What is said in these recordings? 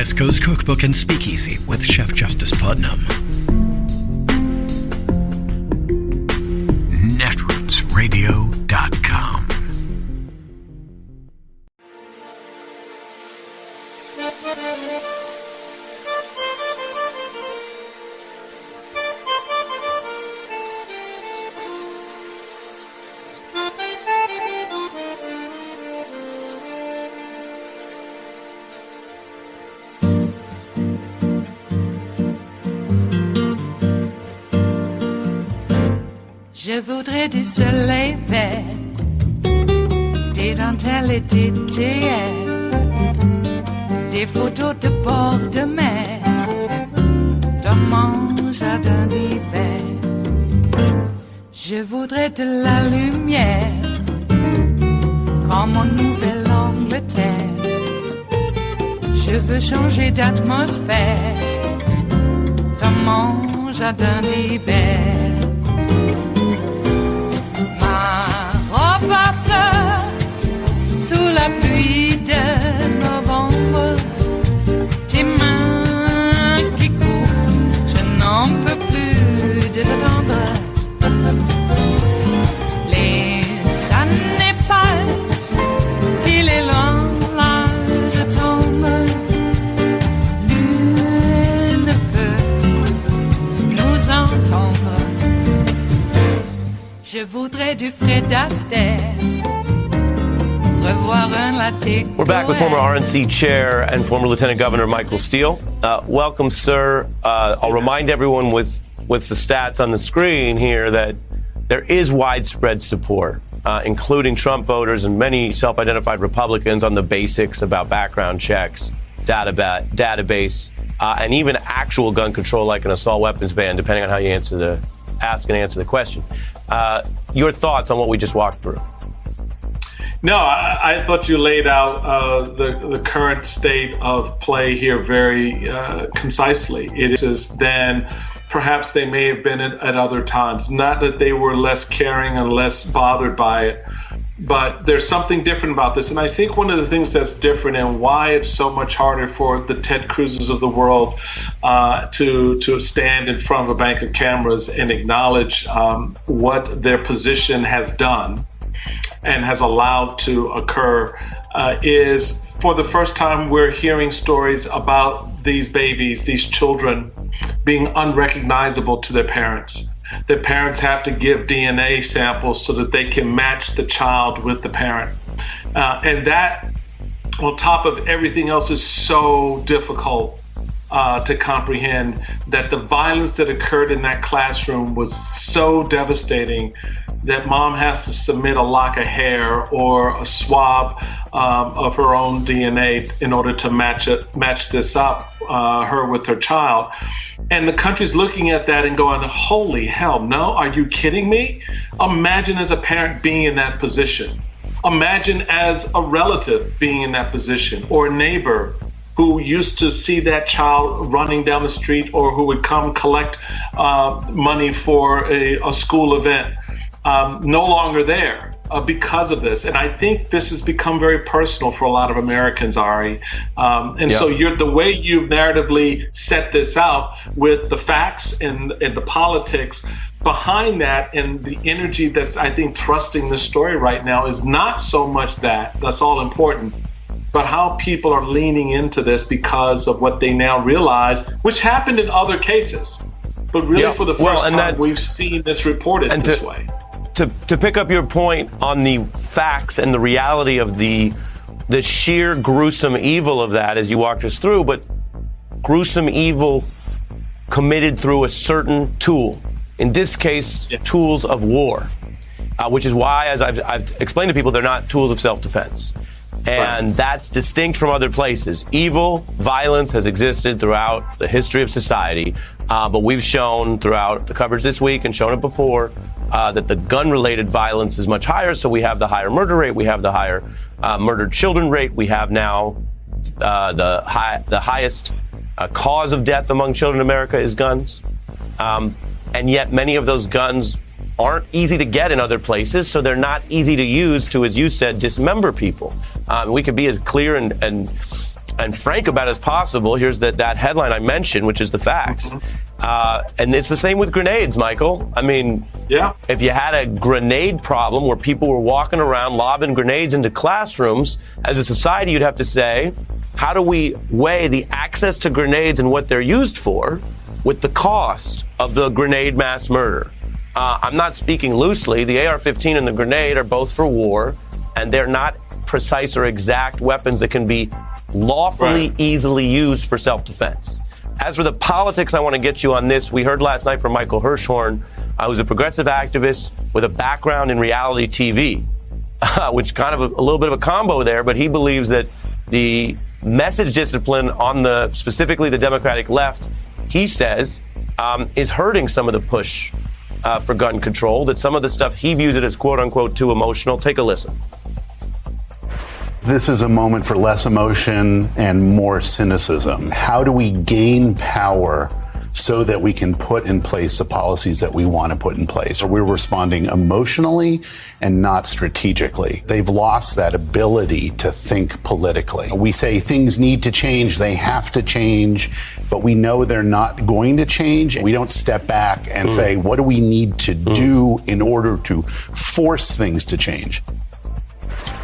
West Coast Cookbook and Speakeasy with Chef Justice Putnam. Netrootsradio.com. Je voudrais du soleil vert, des dentelles et des théières, des photos de bord de mer, dans mon jardin d'hiver. Je voudrais de la lumière, comme en Nouvelle-Angleterre. Je veux changer d'atmosphère, dans mon jardin d'hiver. Ma fleur sous la pluie de novembre, tes mains qui courent, je n'en peux plus de t'attendre. Les années passent, il est loin, là je tombe. Nul ne peut nous entendre. Je voudrais du Fred Astaire, revoir un latte. We're back with former RNC chair and former Lieutenant Governor Michael Steele. Welcome, sir. I'll remind everyone with the stats on the screen here that there is widespread support, including Trump voters and many self-identified Republicans, on the basics about background checks, database, and even actual gun control, like an assault weapons ban, depending on how you answer the question. Your thoughts on what we just walked through? No, I thought you laid out the current state of play here very concisely. It is than perhaps they may have been at other times. Not that they were less caring and less bothered by it, but there's something different about this. And I think one of the things that's different and why it's so much harder for the Ted Cruz's of the world to stand in front of a bank of cameras and acknowledge what their position has done and has allowed to occur is, for the first time, we're hearing stories about these babies, these children, being unrecognizable to their parents. Their parents have to give DNA samples so that they can match the child with the parent. And that, on top of everything else, is so difficult to comprehend, that the violence that occurred in that classroom was so devastating that mom has to submit a lock of hair or a swab of her own DNA in order to match this up, her with her child. And the country's looking at that and going, holy hell, no, are you kidding me? Imagine as a parent being in that position. Imagine as a relative being in that position, or a neighbor who used to see that child running down the street, or who would come collect money for a school event. No longer there because of this. And I think this has become very personal for a lot of Americans, Ari. So the way you've narratively set this out with the facts and the politics behind that, and the energy that's, I think, thrusting this story right now, is not so much that's all important, but how people are leaning into this because of what they now realize, which happened in other cases. But really, for the first time, we've seen this reported this way. To pick up your point on the facts and the reality of the sheer gruesome evil of that, as you walked us through, but gruesome evil committed through a certain tool. In this case, tools of war, which is why, as I've explained to people, they're not tools of self-defense. And that's distinct from other places. Evil, violence has existed throughout the history of society, but we've shown throughout the coverage this week, and shown it before, that the gun-related violence is much higher. So we have the higher murder rate, we have the higher murdered children rate, we have now the highest cause of death among children in America is guns. And yet many of those guns aren't easy to get in other places, so they're not easy to use to, as you said, dismember people. We could be as clear and and frank about it as possible. Here's that headline I mentioned, which is the facts. And it's the same with grenades, Michael. I mean, if you had a grenade problem where people were walking around lobbing grenades into classrooms, as a society, you'd have to say, how do we weigh the access to grenades and what they're used for with the cost of the grenade mass murder? I'm not speaking loosely. The AR-15 and the grenade are both for war, and they're not precise or exact weapons that can be lawfully easily used for self-defense. As for the politics, I want to get you on this. We heard last night from Michael Hirschhorn, who's a progressive activist with a background in reality TV, which kind of a little bit of a combo there, but he believes that the message discipline on specifically the Democratic left, he says, is hurting some of the push for gun control, that some of the stuff he views it as quote unquote too emotional. Take a listen. This is a moment for less emotion and more cynicism. How do we gain power so that we can put in place the policies that we want to put in place? Or we're responding emotionally and not strategically. They've lost that ability to think politically. We say things need to change, they have to change, but we know they're not going to change. We don't step back and say, what do we need to do in order to force things to change?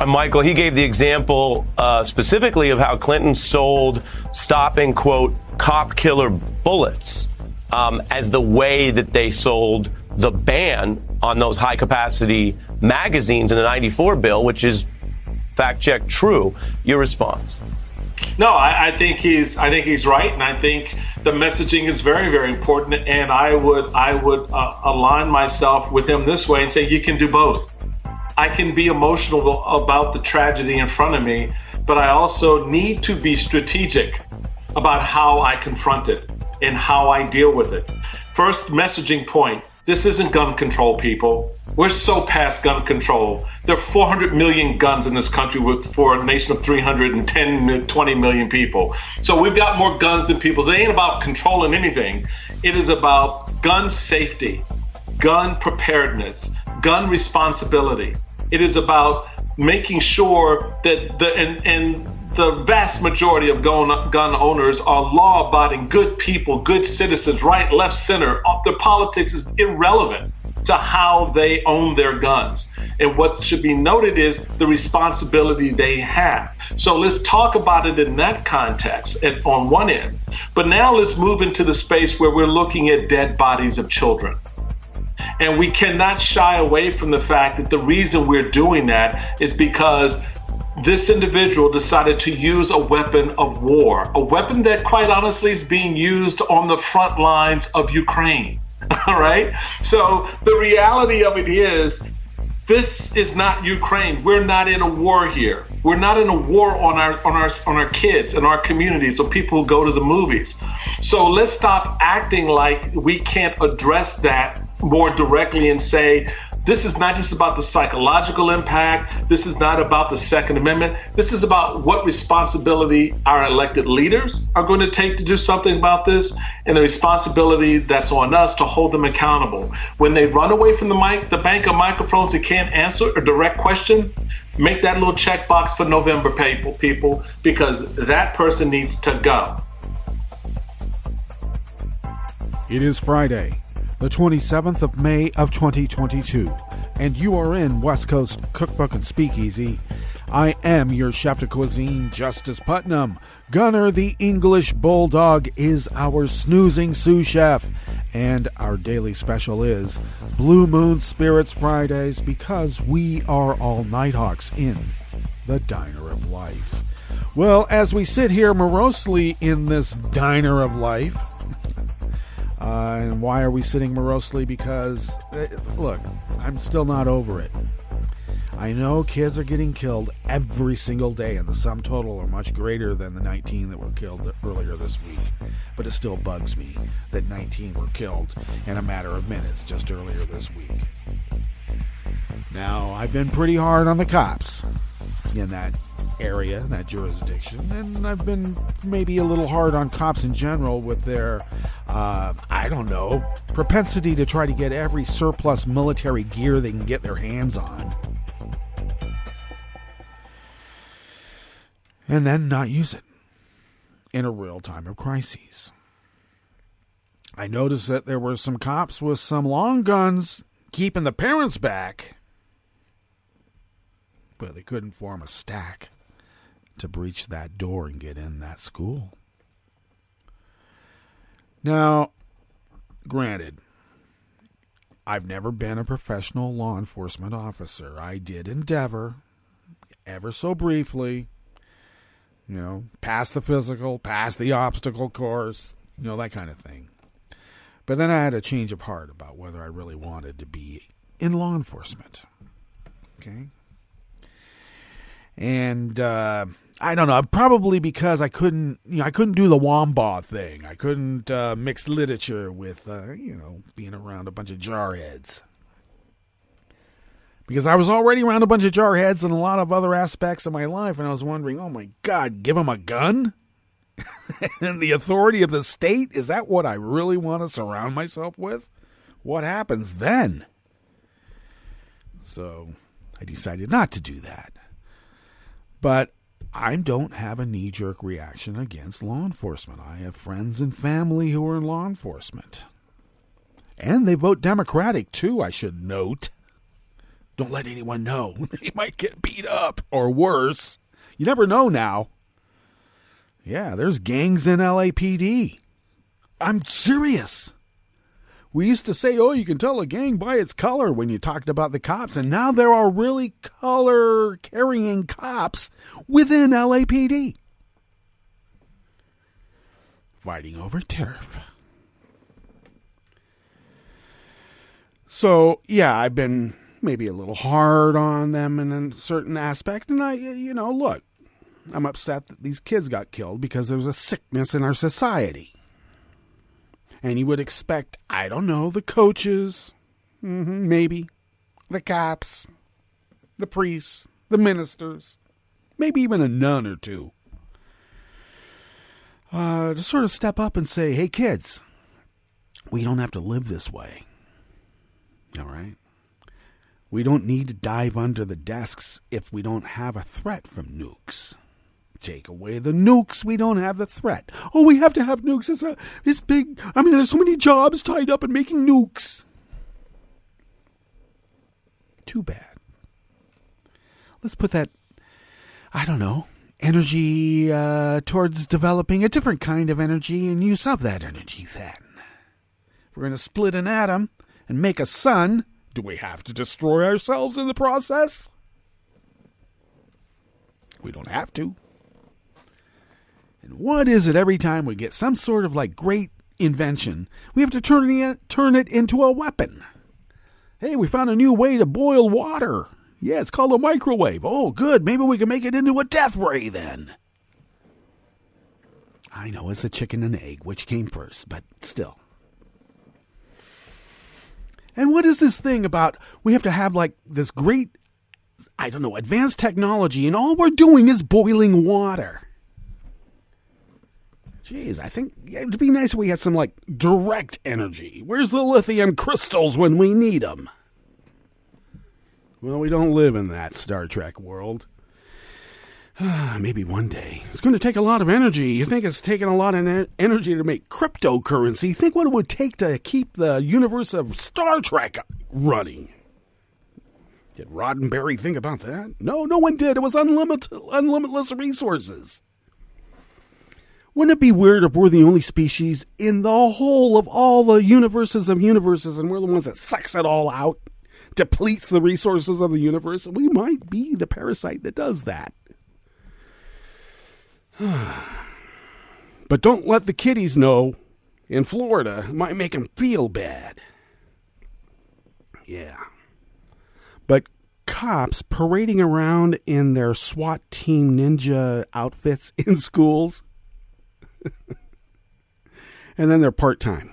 Michael, he gave the example specifically of how Clinton sold stopping, quote, cop killer bullets as the way that they sold the ban on those high capacity magazines in the 94 bill, which is fact check true. Your response? No, I think he's right, and I think the messaging is very, very important. And I would align myself with him this way and say you can do both. I can be emotional about the tragedy in front of me, but I also need to be strategic about how I confront it and how I deal with it. First, messaging point. This isn't gun control, people. We're so past gun control. There are 400 million guns in this country for a nation of 20 million people. So we've got more guns than people. So it ain't about controlling anything. It is about gun safety, gun preparedness, gun responsibility. It is about making sure that the vast majority of gun owners are law-abiding, good people, good citizens, right, left, center. Their politics is irrelevant to how they own their guns. And what should be noted is the responsibility they have. So let's talk about it in that context on one end. But now let's move into the space where we're looking at dead bodies of children. And we cannot shy away from the fact that the reason we're doing that is because this individual decided to use a weapon of war, a weapon that quite honestly is being used on the front lines of Ukraine. All right. So the reality of it is this is not Ukraine. We're not in a war here. We're not in a war on our kids and our communities or people who go to the movies. So let's stop acting like we can't address that more directly and say, this is not just about the psychological impact. This is not about the Second Amendment. This is about what responsibility our elected leaders are going to take to do something about this, and the responsibility that's on us to hold them accountable. When they run away from the bank of microphones and can't answer a direct question, make that little checkbox for November, people, because that person needs to go. It is Friday, the 27th of May of 2022, and you are in West Coast Cookbook and Speakeasy. I am your chef de cuisine, Justice Putnam. Gunner the English Bulldog is our snoozing sous chef, and our daily special is Blue Moon Spirits Fridays, because we are all Nighthawks in the Diner of Life. Well, as we sit here morosely in this Diner of Life, and why are we sitting morosely? Because, look, I'm still not over it. I know kids are getting killed every single day, and the sum total are much greater than the 19 that were killed earlier this week. But it still bugs me that 19 were killed in a matter of minutes just earlier this week. Now, I've been pretty hard on the cops in that area, that jurisdiction, and I've been maybe a little hard on cops in general with their propensity to try to get every surplus military gear they can get their hands on and then not use it. in a real time of crises. I noticed that there were some cops with some long guns keeping the parents back, but they couldn't form a stack to breach that door and get in that school. Now, granted, I've never been a professional law enforcement officer. I did endeavor, ever so briefly, pass the physical, pass the obstacle course, that kind of thing. But then I had a change of heart about whether I really wanted to be in law enforcement. Okay? And I don't know, probably because I couldn't do the wombat thing. I couldn't mix literature with, being around a bunch of jarheads. Because I was already around a bunch of jarheads in a lot of other aspects of my life, and I was wondering, oh my God, give them a gun? And the authority of the state? Is that what I really want to surround myself with? What happens then? So I decided not to do that. But I don't have a knee-jerk reaction against law enforcement. I have friends and family who are in law enforcement. And they vote Democratic, too, I should note. Don't let anyone know. They might get beat up, or worse. You never know now. Yeah, there's gangs in LAPD. I'm serious. We used to say, you can tell a gang by its color when you talked about the cops, and now there are really color-carrying cops within LAPD. Fighting over turf. So, yeah, I've been maybe a little hard on them in a certain aspect, and look, I'm upset that these kids got killed because there's a sickness in our society. And you would expect, I don't know, the coaches, maybe, the cops, the priests, the ministers, maybe even a nun or two, to sort of step up and say, hey, kids, we don't have to live this way. All right? We don't need to dive under the desks if we don't have a threat from nukes. Take away the nukes, we don't have the threat. Oh, we have to have nukes. It's big. I mean, there's so many jobs tied up in making nukes. Too bad. Let's put that, I don't know, energy towards developing a different kind of energy and use of that energy then. If we're going to split an atom and make a sun, do we have to destroy ourselves in the process? We don't have to. And what is it every time we get some sort of great invention, we have to turn it into a weapon? Hey, we found a new way to boil water. Yeah, it's called a microwave. Oh, good. Maybe we can make it into a death ray then. I know it's a chicken and egg, which came first, but still. And what is this thing about we have to have this great, I don't know, advanced technology, and all we're doing is boiling water? Jeez, I think it'd be nice if we had some, direct energy. Where's the lithium crystals when we need them? Well, we don't live in that Star Trek world. Maybe one day. It's going to take a lot of energy. You think it's taking a lot of energy to make cryptocurrency? Think what it would take to keep the universe of Star Trek running. Did Roddenberry think about that? No one did. It was unlimitless resources. Wouldn't it be weird if we're the only species in the whole of all the universes of universes, and we're the ones that sucks it all out, depletes the resources of the universe? We might be the parasite that does that. But don't let the kiddies know in Florida. It might make them feel bad. Yeah. But cops parading around in their SWAT team ninja outfits in schools, and then they're part-time.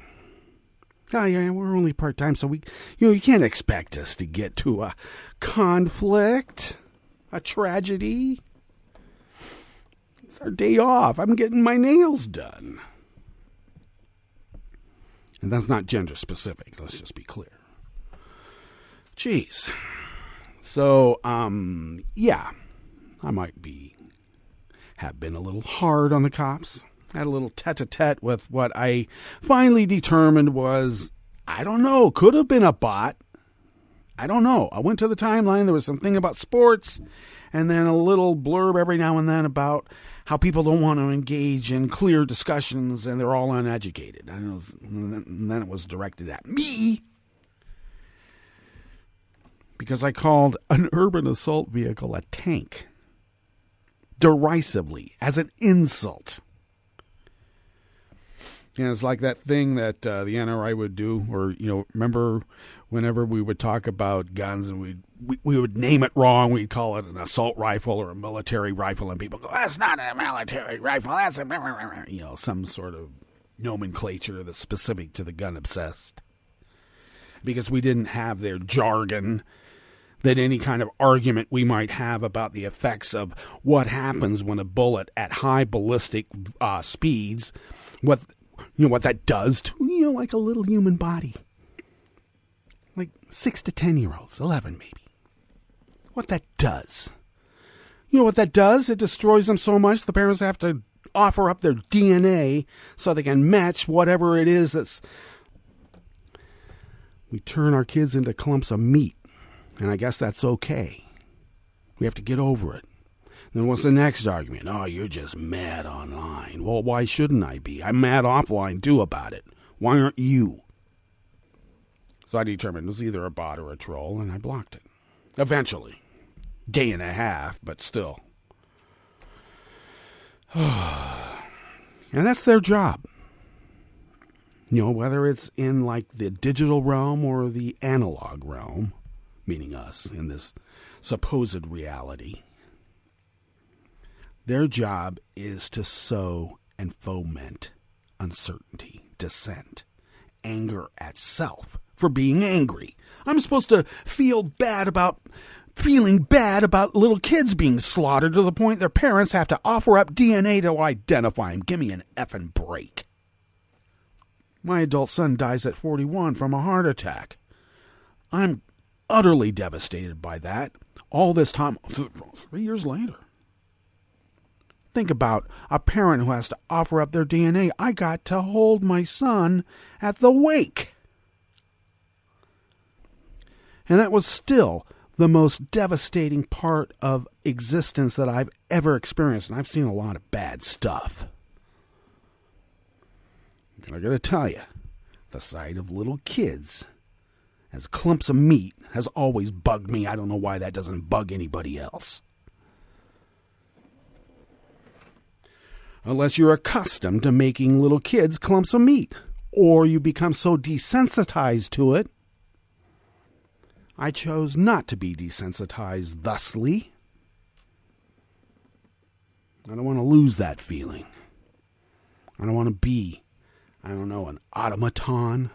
Oh, yeah, we're only part-time, so you can't expect us to get to a conflict, a tragedy. It's our day off. I'm getting my nails done. And that's not gender-specific. Let's just be clear. Jeez. So, yeah, I might have been a little hard on the cops. Had a little tete-a-tete with what I finally determined was, I don't know, could have been a bot. I don't know. I went to the timeline. There was something about sports and then a little blurb every now and then about how people don't want to engage in clear discussions and they're all uneducated. And then it was directed at me because I called an urban assault vehicle a tank derisively as an insult. And it's like that thing that the NRA would do, or, remember whenever we would talk about guns and we would name it wrong, we'd call it an assault rifle or a military rifle, and people go, that's not a military rifle, that's a, some sort of nomenclature that's specific to the gun obsessed. Because we didn't have their jargon that any kind of argument we might have about the effects of what happens when a bullet at high ballistic speeds, what that does to, like a little human body. Like 6 to 10-year-olds, 11 maybe. What that does. You know what that does? It destroys them so much the parents have to offer up their DNA so they can match whatever it is that's... We turn our kids into clumps of meat. And I guess that's okay. We have to get over it. Then what's the next argument? Oh, you're just mad online. Well, why shouldn't I be? I'm mad offline, too, about it. Why aren't you? So I determined it was either a bot or a troll, and I blocked it. Eventually. Day and a half, but still. And that's their job. Whether it's in, like, the digital realm or the analog realm, meaning us, in this supposed reality. Their job is to sow and foment uncertainty, dissent, anger at self for being angry. I'm supposed to feeling bad about little kids being slaughtered to the point their parents have to offer up DNA to identify them. Give me an effing break. My adult son dies at 41 from a heart attack. I'm utterly devastated by that. All this time, 3 years later. Think about a parent who has to offer up their DNA. I got to hold my son at the wake. And that was still the most devastating part of existence that I've ever experienced. And I've seen a lot of bad stuff. I gotta tell you, the sight of little kids as clumps of meat has always bugged me. I don't know why that doesn't bug anybody else. Unless you're accustomed to making little kids clumps of meat, or you become so desensitized to it. I chose not to be desensitized thusly. I don't want to lose that feeling. I don't want to be, an automaton.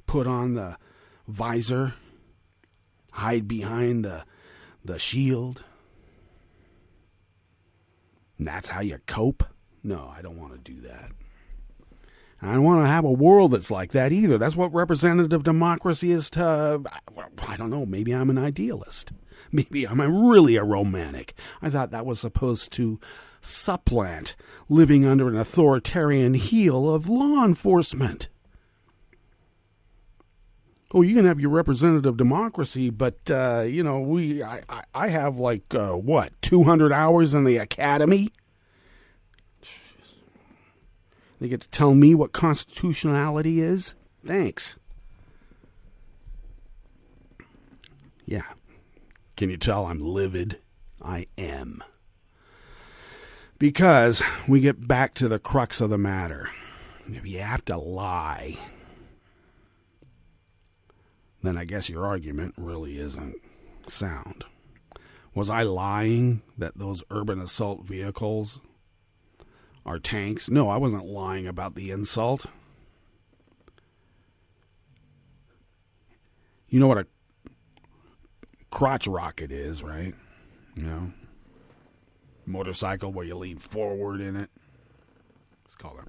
Put on the visor. Hide behind the shield. And that's how you cope? No, I don't want to do that. I don't want to have a world that's like that either. That's what representative democracy is to... I don't know, maybe I'm an idealist. Maybe I'm really a romantic. I thought that was supposed to supplant living under an authoritarian heel of law enforcement. Oh, you can have your representative democracy, but, I have 200 hours in the academy? They get to tell me what constitutionality is? Thanks. Yeah. Can you tell I'm livid? I am. Because we get back to the crux of the matter. If you have to lie, then I guess your argument really isn't sound. Was I lying that those urban assault vehicles are tanks? No, I wasn't lying about the insult. You know what a crotch rocket is, right? Motorcycle where you lean forward in it. Let's call it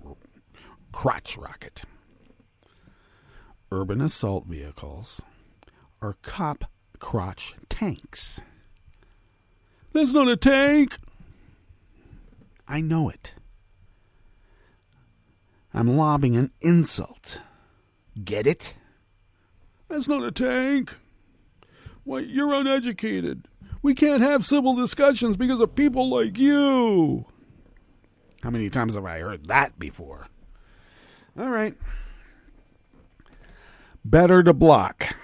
crotch rocket. Urban assault vehicles are cop crotch tanks. That's not a tank. I know it. I'm lobbing an insult. Get it? That's not a tank. Why, you're uneducated. We can't have civil discussions because of people like you. How many times have I heard that before? All right. Better to block.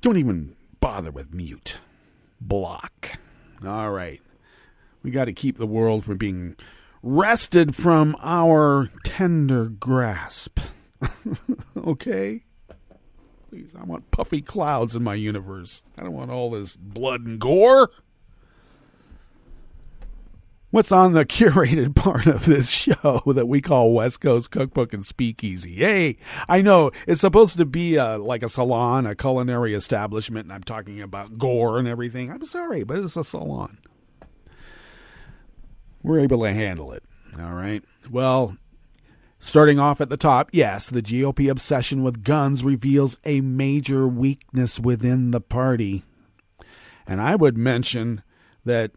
Don't even bother with mute. Block. All right. We got to keep the world from being wrested from our tender grasp. Okay? Please, I want puffy clouds in my universe. I don't want all this blood and gore. What's on the curated part of this show that we call West Coast Cookbook and Speakeasy? Hey, I know it's supposed to be like a salon, a culinary establishment, and I'm talking about gore and everything. I'm sorry, but it's a salon. We're able to handle it. All right. Well, starting off at the top, yes, the GOP obsession with guns reveals a major weakness within the party. And I would mention that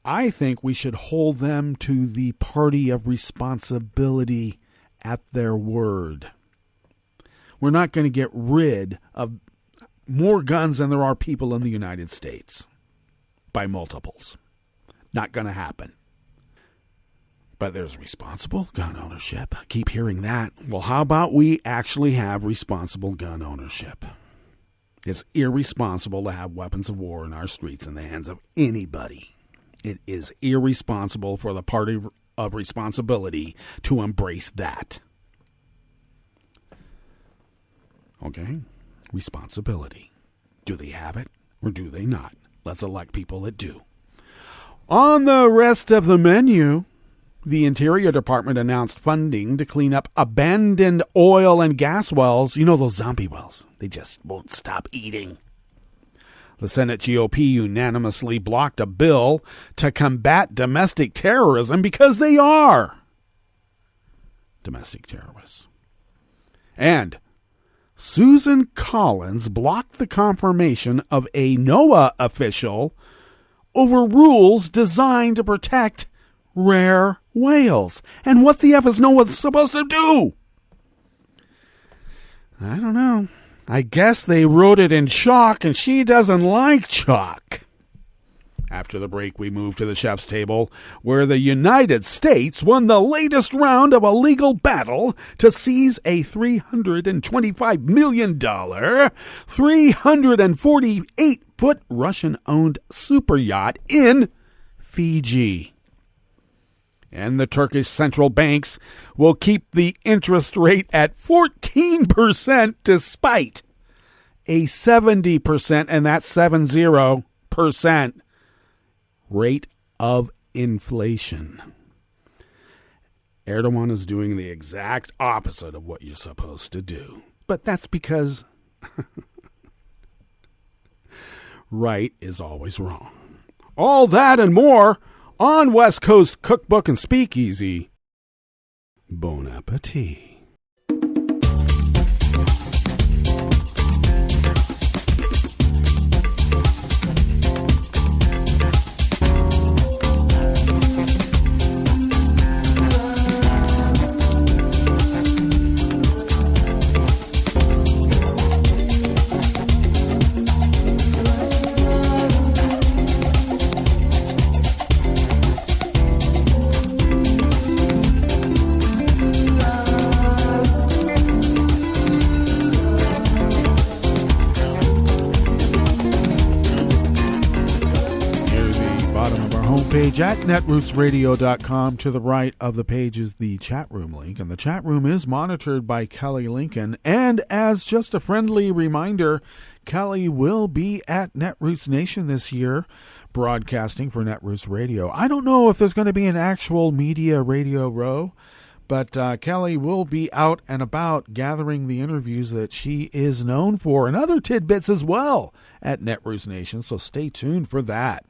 I think we should hold them to the party of responsibility at their word. We're not going to get rid of more guns than there are people in the United States by multiples. Not going to happen. But there's responsible gun ownership. I keep hearing that. Well, how about we actually have responsible gun ownership? It's irresponsible to have weapons of war in our streets in the hands of anybody. It is irresponsible for the party of responsibility to embrace that. Okay? Responsibility. Do they have it or do they not? Let's elect people that do. On the rest of the menu, the Interior Department announced funding to clean up abandoned oil and gas wells. You know, those zombie wells. They just won't stop eating. The Senate GOP unanimously blocked a bill to combat domestic terrorism because they are domestic terrorists. And Susan Collins blocked the confirmation of a NOAA official over rules designed to protect rare whales. And what the F is NOAA supposed to do? I don't know. I guess they wrote it in chalk, and she doesn't like chalk. After the break, we move to the chef's table, where the United States won the latest round of a legal battle to seize a $325 million, 348-foot Russian-owned super yacht in Fiji. And the Turkish central banks will keep the interest rate at 14% despite a 70%, and that's 70% rate of inflation. Erdogan is doing the exact opposite of what you're supposed to do. But that's because right is always wrong. All that and more on West Coast Cookbook and Speakeasy. Bon appetit. Page at netrootsradio.com. To the right of the page is the chat room link, and the chat room is monitored by Kelly Lincoln. And as just a friendly reminder, Kelly will be at Netroots Nation this year, broadcasting for Netroots Radio. I don't know if there's going to be an actual media radio row, but Kelly will be out and about gathering the interviews that she is known for and other tidbits as well at Netroots Nation, so stay tuned for that.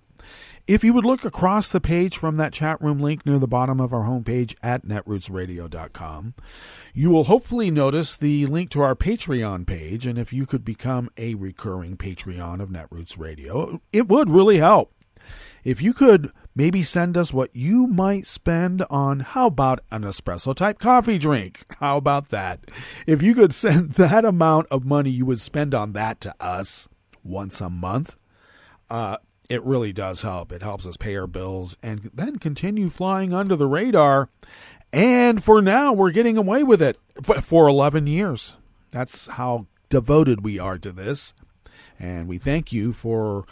If you would look across the page from that chat room link near the bottom of our homepage at netrootsradio.com, you will hopefully notice the link to our Patreon page. And if you could become a recurring Patreon of Netroots Radio, it would really help. if you could maybe send us what you might spend on, how about an espresso type coffee drink? How about that? If you could send that amount of money you would spend on that to us once a month, it really does help. It helps us pay our bills and then continue flying under the radar. And for now, we're getting away with it for 11 years. That's how devoted we are to this. And we thank you for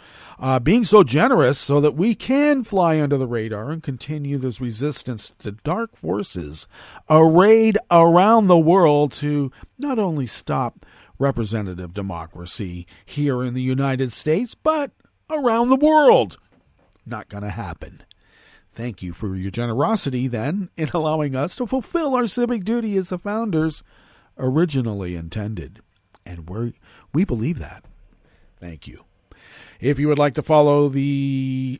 being so generous so that we can fly under the radar and continue this resistance to dark forces arrayed around the world to not only stop representative democracy here in the United States, but around the world. Not going to happen. Thank you for your generosity, then, in allowing us to fulfill our civic duty as the founders originally intended. And we believe that. Thank you. If you would like to follow Netroots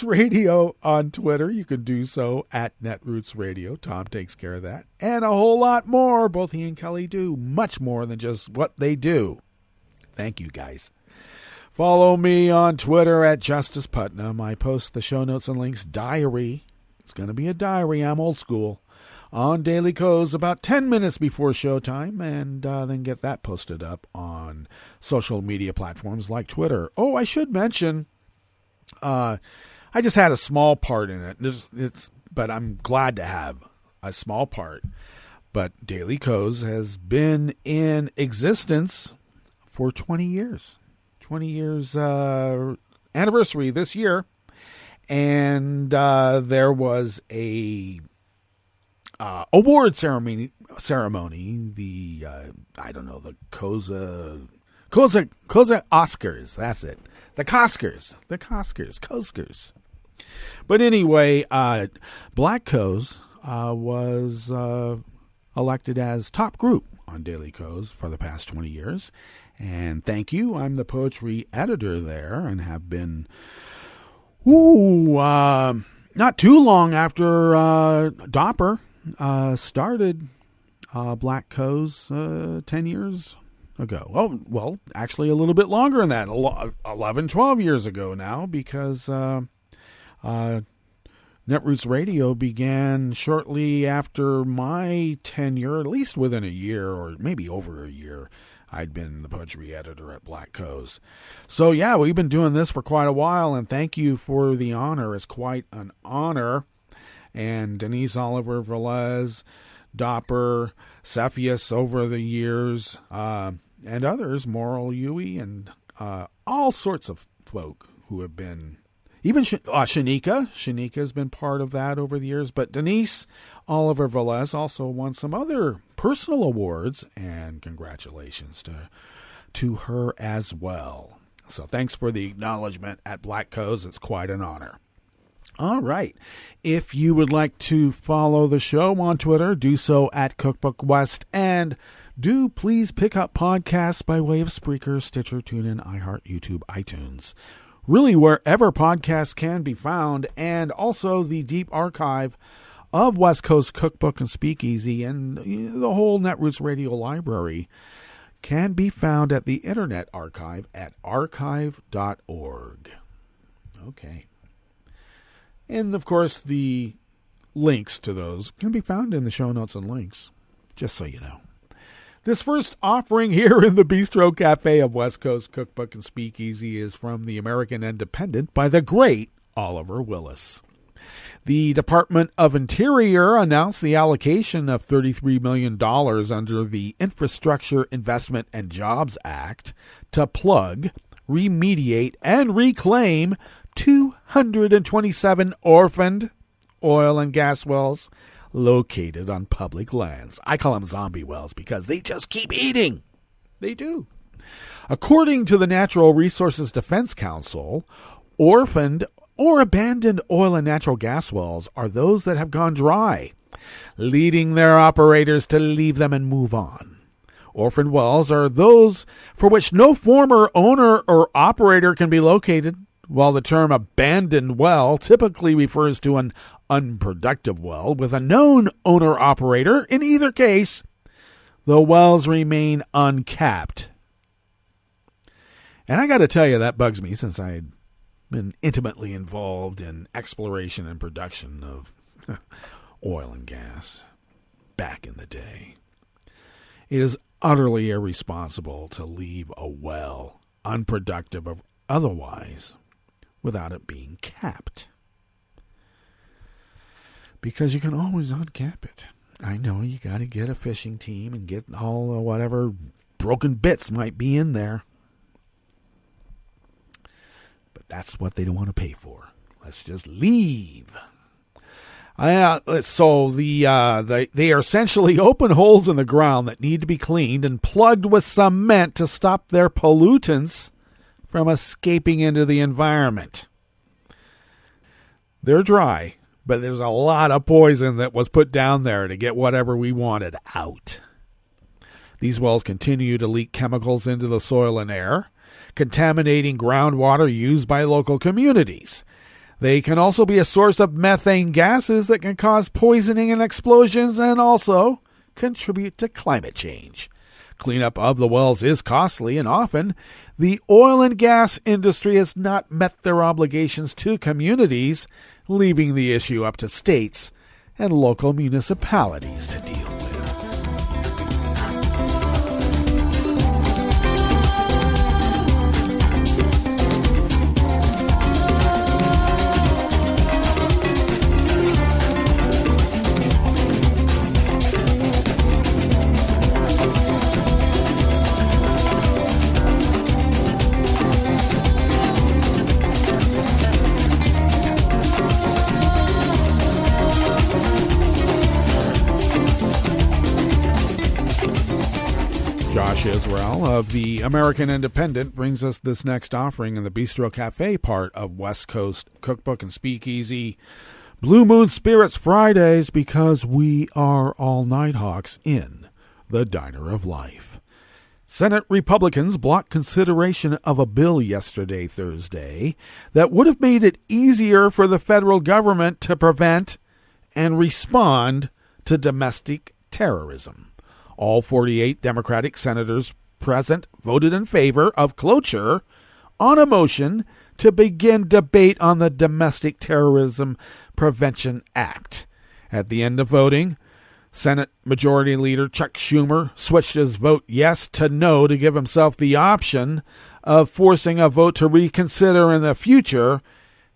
Radio on Twitter, you can do so at Netroots Radio. Tom takes care of that. And a whole lot more. Both he and Kelly do much more than just what they do. Thank you, guys. Follow me on Twitter at Justice Putnam. I post the show notes and links diary. It's going to be a diary. I'm old school. On Daily Co's about 10 minutes before showtime, and then get that posted up on social media platforms like Twitter. Oh, I should mention, I just had a small part in it. But I'm glad to have a small part. But Daily Co's has been in existence for 20 years. 20 years anniversary this year. And there was a award ceremony, the Koza Oscars, that's it. The Koskers. But anyway, Black Co's was elected as top group on Daily Co's for the past 20 years. And thank you. I'm the poetry editor there and have been not too long after Dopper started Black Co's 10 years ago. Well, actually a little bit longer than that, 11, 12 years ago now, because Netroots Radio began shortly after my tenure, at least within a year or maybe over a year. I'd been the poetry editor at Black Co's. So, yeah, we've been doing this for quite a while, and thank you for the honor. It's quite an honor. And Denise Oliver Velez, Dopper, Cepheus over the years, and others, Moral Yui, and all sorts of folk who have been, even Shanika. Shanika has been part of that over the years. But Denise Oliver Velez also won some other personal awards, and congratulations to her as well. So thanks for the acknowledgement at Black Co's. It's quite an honor. All right. If you would like to follow the show on Twitter, do so at Cookbook West. And do please pick up podcasts by way of Spreaker, Stitcher, TuneIn, iHeart, YouTube, iTunes. Really wherever podcasts can be found. And also the deep archive of West Coast Cookbook and Speakeasy and the whole Netroots Radio library can be found at the Internet Archive at archive.org. Okay. And, of course, the links to those can be found in the show notes and links, just so you know. This first offering here in the Bistro Cafe of West Coast Cookbook and Speakeasy is from the American Independent by the great Oliver Willis. The Department of Interior announced the allocation of $33 million under the Infrastructure Investment and Jobs Act to plug, remediate, and reclaim 227 orphaned oil and gas wells located on public lands. I call them zombie wells because they just keep eating. They do. According to the Natural Resources Defense Council, orphaned or abandoned oil and natural gas wells are those that have gone dry, leading their operators to leave them and move on. Orphaned wells are those for which no former owner or operator can be located, while the term abandoned well typically refers to an unproductive well with a known owner-operator. In either case, the wells remain uncapped. And I got to tell you, that bugs me since I been intimately involved in exploration and production of oil and gas back in the day. It is utterly irresponsible to leave a well unproductive or otherwise without it being capped. Because you can always uncap it. I know you got to get a fishing team and get all whatever broken bits might be in there. But that's what they don't want to pay for. Let's just leave. So they are essentially open holes in the ground that need to be cleaned and plugged with cement to stop their pollutants from escaping into the environment. They're dry, but there's a lot of poison that was put down there to get whatever we wanted out. These wells continue to leak chemicals into the soil and air, contaminating groundwater used by local communities. They can also be a source of methane gases that can cause poisoning and explosions and also contribute to climate change. Cleanup of the wells is costly, and often the oil and gas industry has not met their obligations to communities, leaving the issue up to states and local municipalities to deal with. Israel of the American Independent brings us this next offering in the Bistro Cafe part of West Coast Cookbook and Speakeasy. Blue Moon Spirits Fridays, because we are all Nighthawks in the Diner of Life. Senate Republicans blocked consideration of a bill yesterday, Thursday, that would have made it easier for the federal government to prevent and respond to domestic terrorism. All 48 Democratic senators present voted in favor of cloture on a motion to begin debate on the Domestic Terrorism Prevention Act. At the end of voting, Senate Majority Leader Chuck Schumer switched his vote yes to no to give himself the option of forcing a vote to reconsider in the future,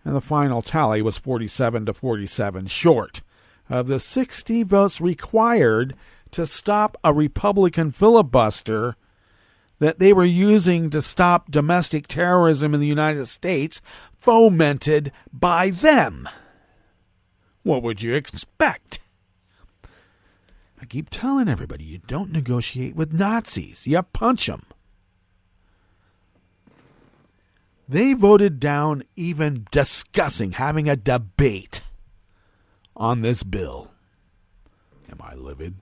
and the final tally was 47 to 47 short of the 60 votes required to stop a Republican filibuster that they were using to stop domestic terrorism in the United States, fomented by them. What would you expect? I keep telling everybody, you don't negotiate with Nazis. You punch them. They voted down even discussing having a debate on this bill. Am I livid?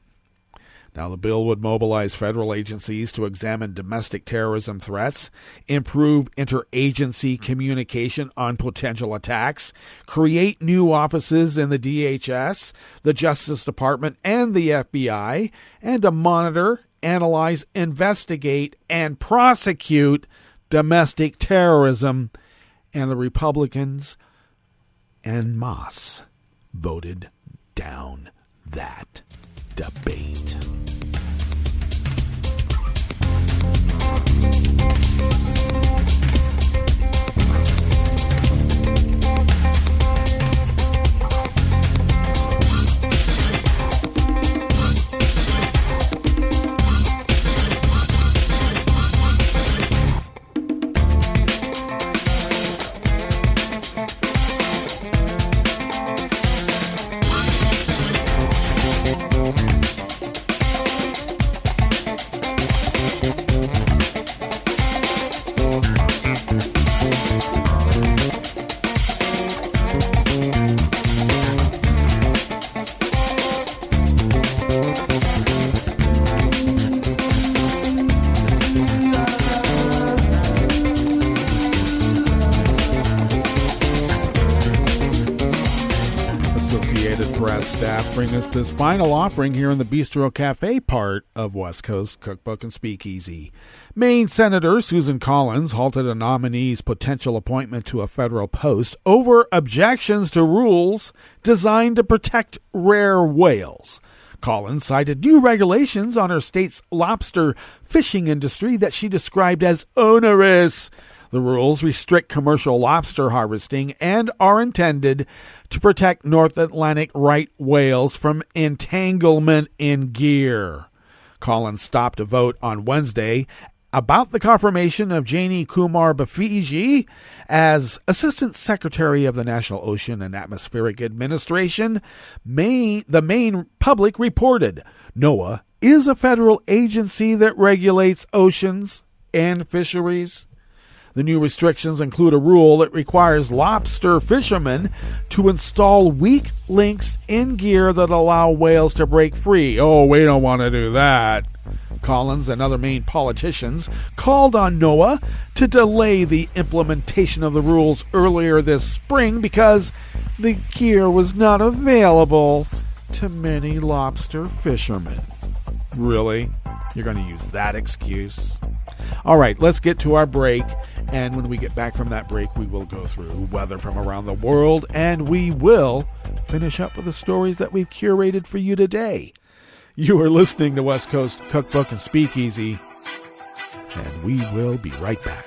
Now, the bill would mobilize federal agencies to examine domestic terrorism threats, improve interagency communication on potential attacks, create new offices in the DHS, the Justice Department, and the FBI, and to monitor, analyze, investigate, and prosecute domestic terrorism. And the Republicans en masse voted down that debate. Associated Press staff bring us this final offering here in the Bistro Cafe part of West Coast Cookbook and Speakeasy. Maine Senator Susan Collins halted a nominee's potential appointment to a federal post over objections to rules designed to protect rare whales. Collins cited new regulations on her state's lobster fishing industry that she described as onerous. The rules restrict commercial lobster harvesting and are intended to protect North Atlantic right whales from entanglement in gear. Collins stopped a vote on Wednesday about the confirmation of Janie Kumar Bafiji as Assistant Secretary of the National Ocean and Atmospheric Administration. The Maine Public reported NOAA is a federal agency that regulates oceans and fisheries. The new restrictions include a rule that requires lobster fishermen to install weak links in gear that allow whales to break free. Oh, we don't want to do that. Collins and other Maine politicians called on NOAA to delay the implementation of the rules earlier this spring because the gear was not available to many lobster fishermen. Really? You're going to use that excuse? All right, let's get to our break. And when we get back from that break, we will go through weather from around the world, and we will finish up with the stories that we've curated for you today. You are listening to West Coast Cookbook and Speakeasy, and we will be right back.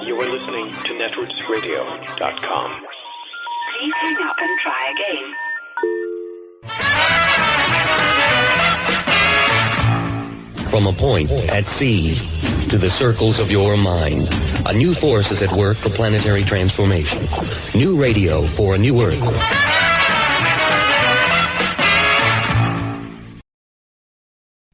You are listening to netrootsradio.com. Please hang up and try again. From a point at sea to the circles of your mind, a new force is at work for planetary transformation. New radio for a new Earth.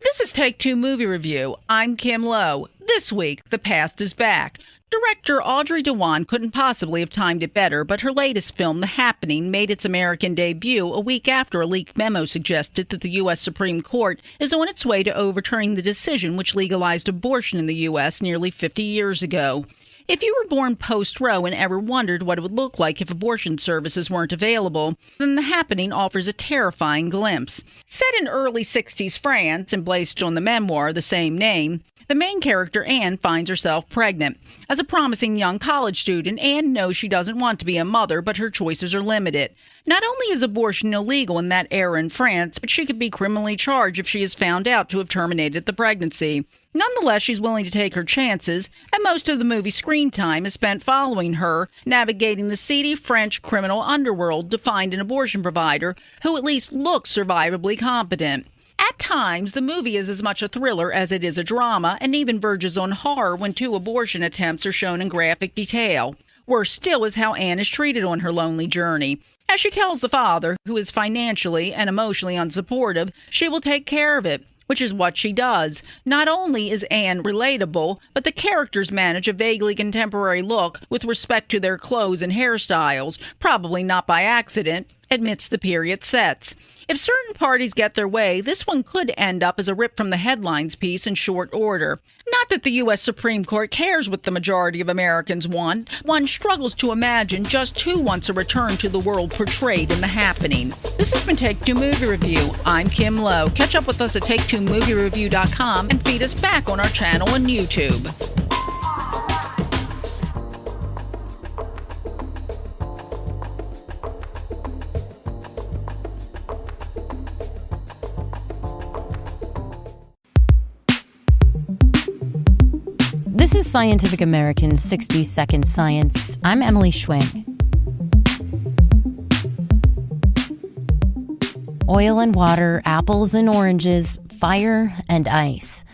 This is Take Two Movie Review. I'm Kim Lowe. This week, The Past is Back. Director Audrey Dewan couldn't possibly have timed it better, but her latest film, The Happening, made its American debut a week after a leaked memo suggested that the U.S. Supreme Court is on its way to overturning the decision which legalized abortion in the U.S. nearly 50 years ago. If you were born post-Roe and ever wondered what it would look like if abortion services weren't available, then The Happening offers a terrifying glimpse. Set in early 60s France and based on the memoir the same name, the main character, Anne, finds herself pregnant. As a promising young college student, Anne knows she doesn't want to be a mother, but her choices are limited. Not only is abortion illegal in that era in France, but she could be criminally charged if she is found out to have terminated the pregnancy. Nonetheless, she's willing to take her chances, and most of the movie's screen time is spent following her, navigating the seedy French criminal underworld to find an abortion provider who at least looks survivably competent. At times, the movie is as much a thriller as it is a drama, and even verges on horror when 2 abortion attempts are shown in graphic detail. Worse still is how Anne is treated on her lonely journey. As she tells the father, who is financially and emotionally unsupportive, she will take care of it, which is what she does. Not only is Anne relatable, but the characters manage a vaguely contemporary look with respect to their clothes and hairstyles, probably not by accident, amidst the period sets. If certain parties get their way, this one could end up as a rip from the headlines piece in short order. Not that the U.S. Supreme Court cares what the majority of Americans want. One struggles to imagine just who wants a return to the world portrayed in The Happening. This has been Take Two Movie Review. I'm Kim Lowe. Catch up with us at TakeTwoMovieReview.com and feed us back on our channel on YouTube. This is Scientific American's 60-Second Science. I'm Emily Schwing. Oil and water, apples and oranges, fire and ice.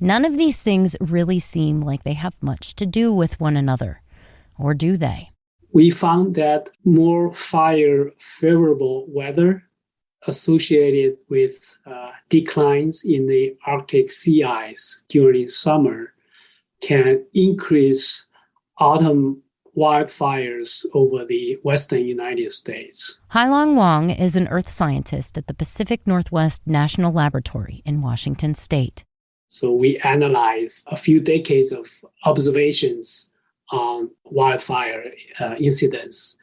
None of these things really seem like they have much to do with one another. Or do they? We found that more fire-favorable weather associated with declines in the Arctic sea ice during summer can increase autumn wildfires over the western United States. Hailong Wang is an earth scientist at the Pacific Northwest National Laboratory in Washington State. So we analyzed a few decades of observations on wildfire incidents,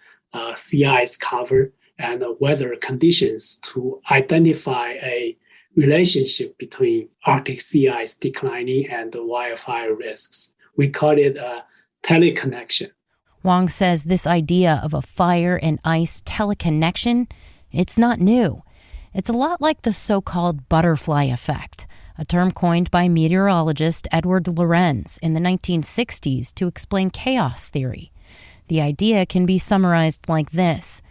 sea ice cover, and weather conditions to identify a relationship between Arctic sea ice declining and the wildfire risks. We call it a teleconnection. Wang says this idea of a fire and ice teleconnection, it's not new. It's a lot like the so-called butterfly effect, a term coined by meteorologist Edward Lorenz in the 1960s to explain chaos theory. The idea can be summarized like this.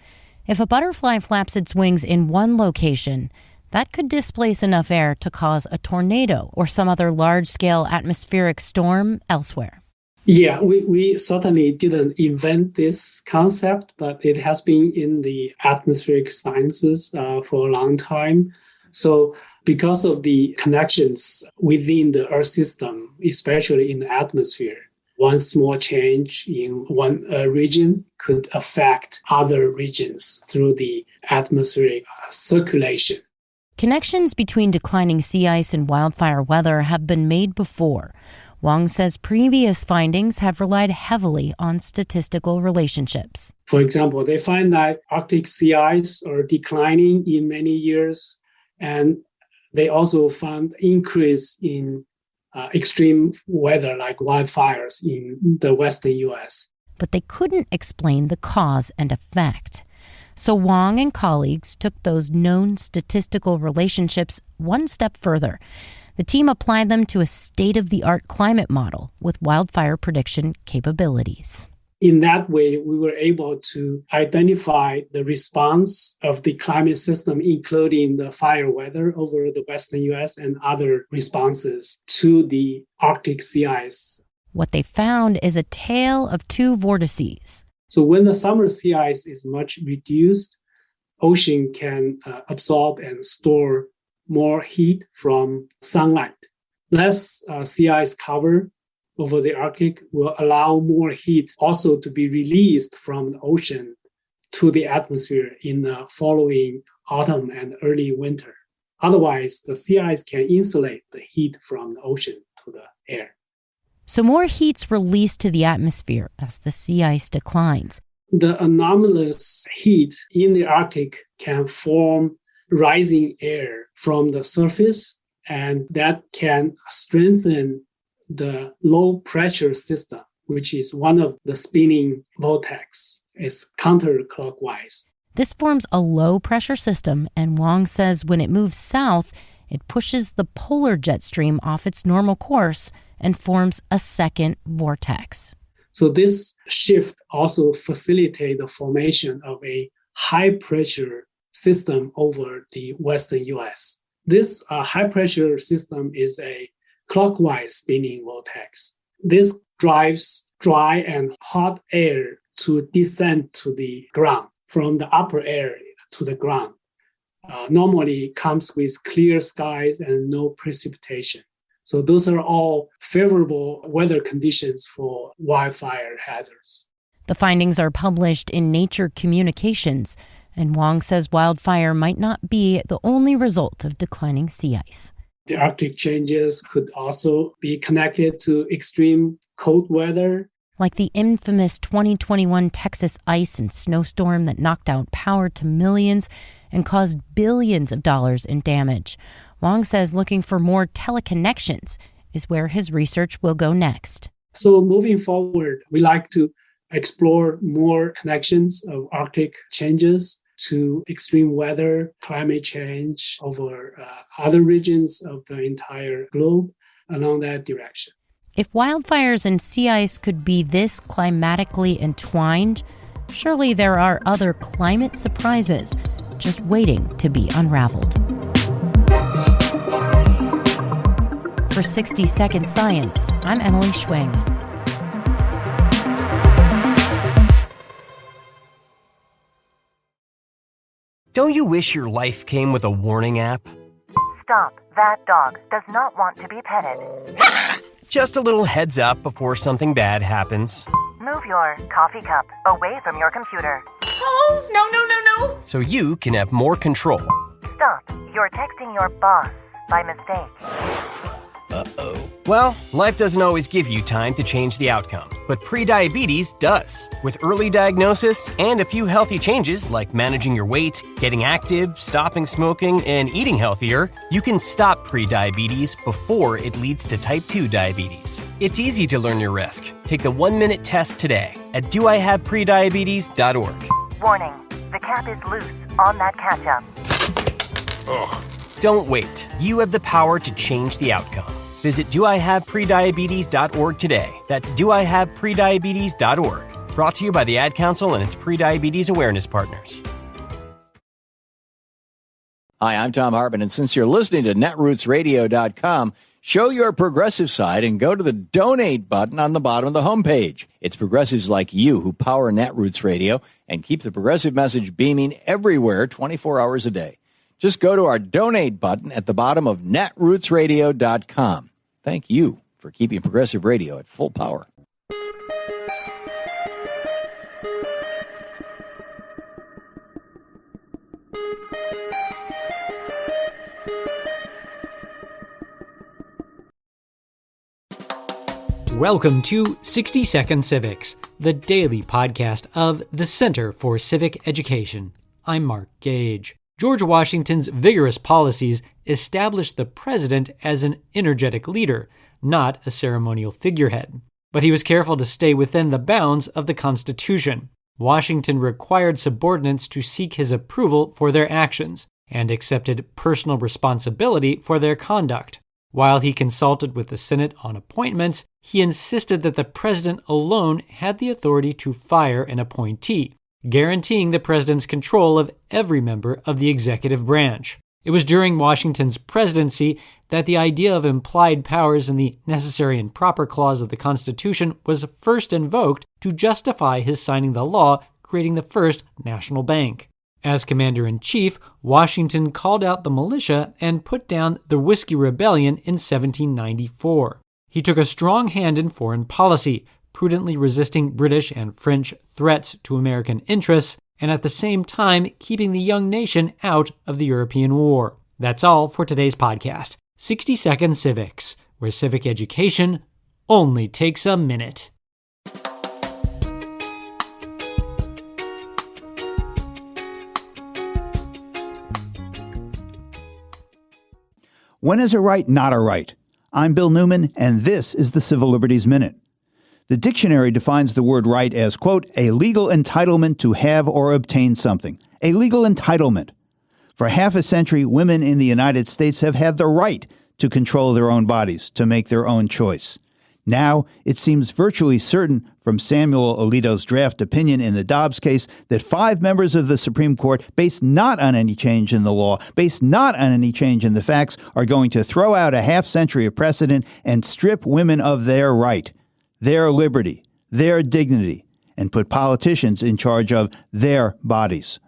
If a butterfly flaps its wings in one location, that could displace enough air to cause a tornado or some other large-scale atmospheric storm elsewhere. Yeah, we certainly didn't invent this concept, but it has been in the atmospheric sciences for a long time. So because of the connections within the Earth system, especially in the atmosphere, one small change in one region could affect other regions through the atmospheric circulation. Connections between declining sea ice and wildfire weather have been made before. Wang says previous findings have relied heavily on statistical relationships. For example, they find that Arctic sea ice are declining in many years, and they also found increase in extreme weather like wildfires in the western U.S. But they couldn't explain the cause and effect. So Wang and colleagues took those known statistical relationships one step further. The team applied them to a state-of-the-art climate model with wildfire prediction capabilities. In that way, we were able to identify the response of the climate system, including the fire weather over the western U.S. and other responses to the Arctic sea ice. What they found is a tale of two vortices. So when the summer sea ice is much reduced, ocean can absorb and store more heat from sunlight. Less sea ice cover over the Arctic will allow more heat also to be released from the ocean to the atmosphere in the following autumn and early winter. Otherwise, the sea ice can insulate the heat from the ocean to the air. So more heat's released to the atmosphere as the sea ice declines. The anomalous heat in the Arctic can form rising air from the surface, and that can strengthen the low pressure system, which is one of the spinning vortex. It's counterclockwise. This forms a low pressure system, and Wang says when it moves south, it pushes the polar jet stream off its normal course and forms a second vortex. So this shift also facilitates the formation of a high pressure system over the western U.S. This high pressure system is a clockwise spinning vortex. This drives dry and hot air to descend to the ground from the upper air to the ground. Normally comes with clear skies and no precipitation. So those are all favorable weather conditions for wildfire hazards. The findings are published in Nature Communications, and Wang says wildfire might not be the only result of declining sea ice. The Arctic changes could also be connected to extreme cold weather. Like the infamous 2021 Texas ice and snowstorm that knocked out power to millions and caused billions of dollars in damage. Wang says looking for more teleconnections is where his research will go next. So moving forward, we like to explore more connections of Arctic changes to extreme weather, climate change over other regions of the entire globe along that direction. If wildfires and sea ice could be this climatically entwined, surely there are other climate surprises just waiting to be unraveled. For 60 Second Science, I'm Emily Schwing. Don't you wish your life came with a warning app? Stop. That dog does not want to be petted. Just a little heads up before something bad happens. Move your coffee cup away from your computer. Oh, no. So you can have more control. Stop. You're texting your boss by mistake. Uh-oh. Well, life doesn't always give you time to change the outcome, but prediabetes does. With early diagnosis and a few healthy changes like managing your weight, getting active, stopping smoking, and eating healthier, you can stop prediabetes before it leads to type 2 diabetes. It's easy to learn your risk. Take the 1-minute test today at doihaveprediabetes.org. Warning, the cap is loose on that catch-up. Ugh. Don't wait. You have the power to change the outcome. Visit doihaveprediabetes.org today. That's doihaveprediabetes.org. Brought to you by the Ad Council and its prediabetes awareness partners. Hi, I'm Tom Hartman, and since you're listening to netrootsradio.com, show your progressive side and go to the donate button on the bottom of the homepage. It's progressives like you who power Netroots Radio and keep the progressive message beaming everywhere 24 hours a day. Just go to our donate button at the bottom of netrootsradio.com. Thank you for keeping progressive radio at full power. Welcome to 60 Second Civics, the daily podcast of the Center for Civic Education. I'm Mark Gage. George Washington's vigorous policies established the president as an energetic leader, not a ceremonial figurehead. But he was careful to stay within the bounds of the Constitution. Washington required subordinates to seek his approval for their actions and accepted personal responsibility for their conduct. While he consulted with the Senate on appointments, he insisted that the president alone had the authority to fire an appointee, guaranteeing the president's control of every member of the executive branch. It was during Washington's presidency that the idea of implied powers in the necessary and proper clause of the Constitution was first invoked to justify his signing the law creating the first national bank. As commander-in-chief, Washington called out the militia and put down the Whiskey Rebellion in 1794. He took a strong hand in foreign policy, prudently resisting British and French threats to American interests, and at the same time keeping the young nation out of the European War. That's all for today's podcast, 60 Second Civics, where civic education only takes a minute. When is a right not a right? I'm Bill Newman, and this is the Civil Liberties Minute. The dictionary defines the word right as, quote, a legal entitlement to have or obtain something. A legal entitlement. For half a century, women in the United States have had the right to control their own bodies, to make their own choice. Now, it seems virtually certain from Samuel Alito's draft opinion in the Dobbs case that 5 members of the Supreme Court, based not on any change in the law, based not on any change in the facts, are going to throw out a half century of precedent and strip women of their right, their liberty, their dignity, and put politicians in charge of their bodies.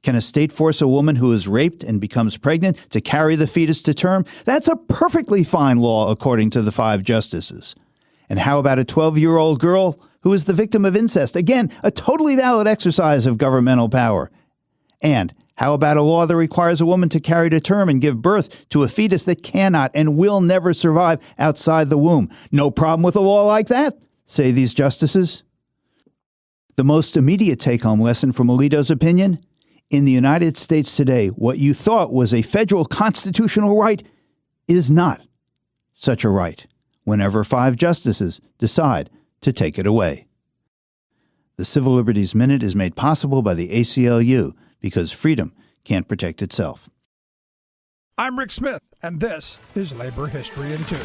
Can a state force a woman who is raped and becomes pregnant to carry the fetus to term? That's a perfectly fine law, according to the 5 justices. And how about a 12-year-old girl who is the victim of incest? Again, a totally valid exercise of governmental power. And how about a law that requires a woman to carry to term and give birth to a fetus that cannot and will never survive outside the womb? No problem with a law like that, say these justices. The most immediate take-home lesson from Alito's opinion: in the United States today, what you thought was a federal constitutional right is not such a right whenever 5 justices decide to take it away. The Civil Liberties Minute is made possible by the ACLU because freedom can't protect itself. I'm Rick Smith, and this is Labor History in 2.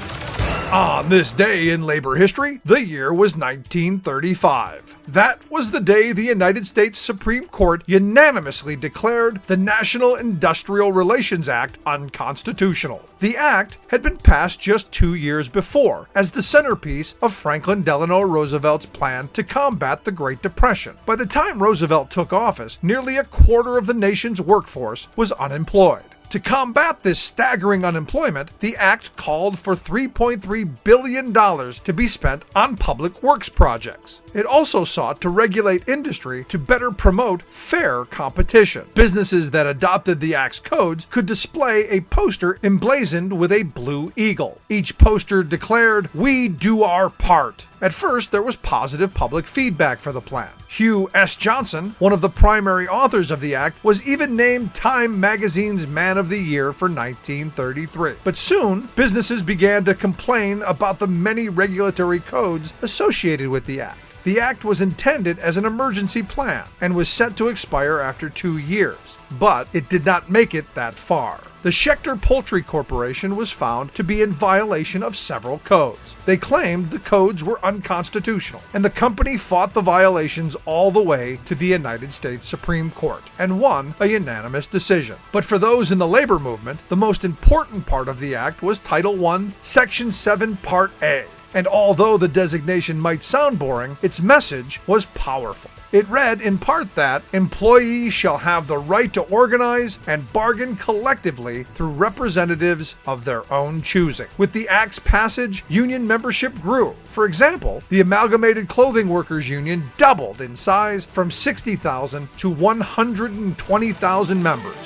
On this day in labor history, the year was 1935. That was the day the United States Supreme Court unanimously declared the National Industrial Relations Act unconstitutional. The act had been passed just 2 years before as the centerpiece of Franklin Delano Roosevelt's plan to combat the Great Depression. By the time Roosevelt took office, nearly a quarter of the nation's workforce was unemployed. To combat this staggering unemployment, the act called for $3.3 billion to be spent on public works projects. It also sought to regulate industry to better promote fair competition. Businesses that adopted the act's codes could display a poster emblazoned with a blue eagle. Each poster declared, "We do our part." At first, there was positive public feedback for the plan. Hugh S. Johnson, one of the primary authors of the act, was even named Time magazine's Man of the Year for 1933. But soon, businesses began to complain about the many regulatory codes associated with the act. The act was intended as an emergency plan and was set to expire after 2 years, but it did not make it that far. The Schechter Poultry Corporation was found to be in violation of several codes. They claimed the codes were unconstitutional, and the company fought the violations all the way to the United States Supreme Court and won a unanimous decision. But for those in the labor movement, the most important part of the act was Title I, Section 7, Part A. And although the designation might sound boring, its message was powerful. It read in part that employees shall have the right to organize and bargain collectively through representatives of their own choosing. With the act's passage, union membership grew. For example, the Amalgamated Clothing Workers Union doubled in size from 60,000 to 120,000 members.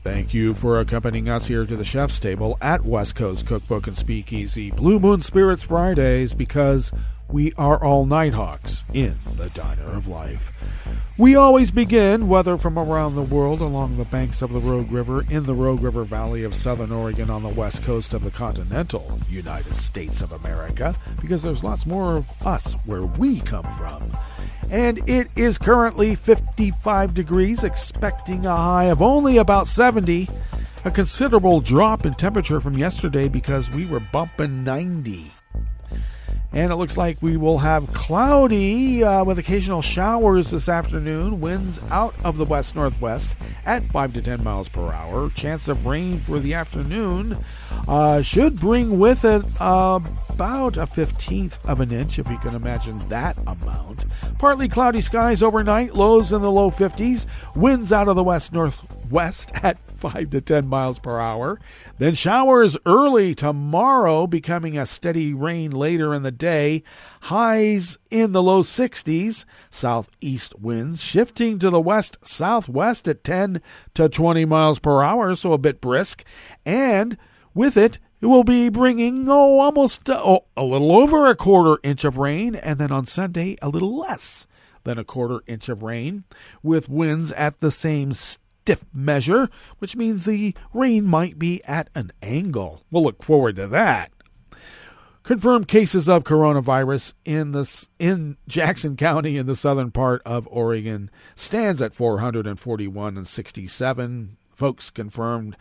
Thank you for accompanying us here to the chef's table at West Coast Cookbook and Speakeasy Blue Moon Spirits Fridays, because we are all Nighthawks in the Diner of Life. We always begin, whether from around the world, along the banks of the Rogue River, in the Rogue River Valley of Southern Oregon on the west coast of the continental United States of America, because there's lots more of us where we come from. And it is currently 55 degrees, expecting a high of only about 70. A considerable drop in temperature from yesterday because we were bumping 90. And it looks like we will have cloudy with occasional showers this afternoon. Winds out of the west-northwest at 5 to 10 miles per hour. Chance of rain for the afternoon should bring with it about a 1/15 of an inch, if you can imagine that amount. Partly cloudy skies overnight, lows in the low 50s. Winds out of the west-northwest at 5 to 10 miles per hour. Then showers early tomorrow, becoming a steady rain later in the day. Highs in the low 60s. Southeast winds shifting to the west-southwest at 10 to 20 miles per hour, so a bit brisk. And with it, it will be bringing almost a little over a quarter inch of rain, and then on Sunday, a little less than a quarter inch of rain, with winds at the same stiff measure, which means the rain might be at an angle. We'll look forward to that. Confirmed cases of coronavirus in Jackson County in the southern part of Oregon stands at 441 and 67 folks confirmed.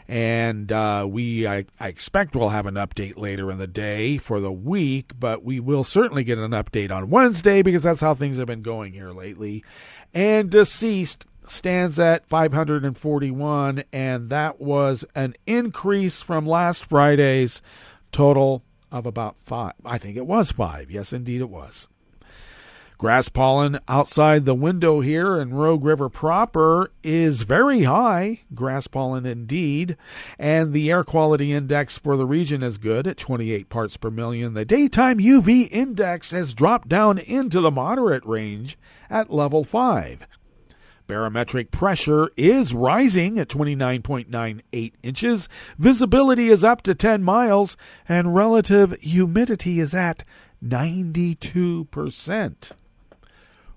And I expect we'll have an update later in the day for the week, but we will certainly get an update on Wednesday because that's how things have been going here lately. And deceased stands at 541, and that was an increase from last Friday's total of about 5. I think it was 5. Yes, indeed it was. Grass pollen outside the window here in Rogue River proper is very high, grass pollen indeed, and the air quality index for the region is good at 28 parts per million. The daytime UV index has dropped down into the moderate range at level 5. Barometric pressure is rising at 29.98 inches. Visibility is up to 10 miles, and relative humidity is at 92%.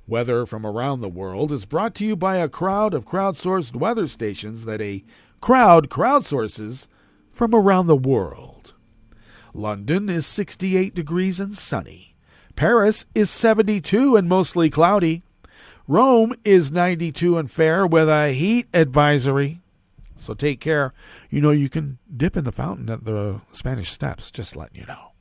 Weather from around the world is brought to you by a crowd of crowdsourced weather stations that a crowd crowdsources from around the world. London is 68 degrees and sunny. Paris is 72 and mostly cloudy. Rome is 92 and fair with a heat advisory. So take care. You know, you can dip in the fountain at the Spanish Steps, just letting you know.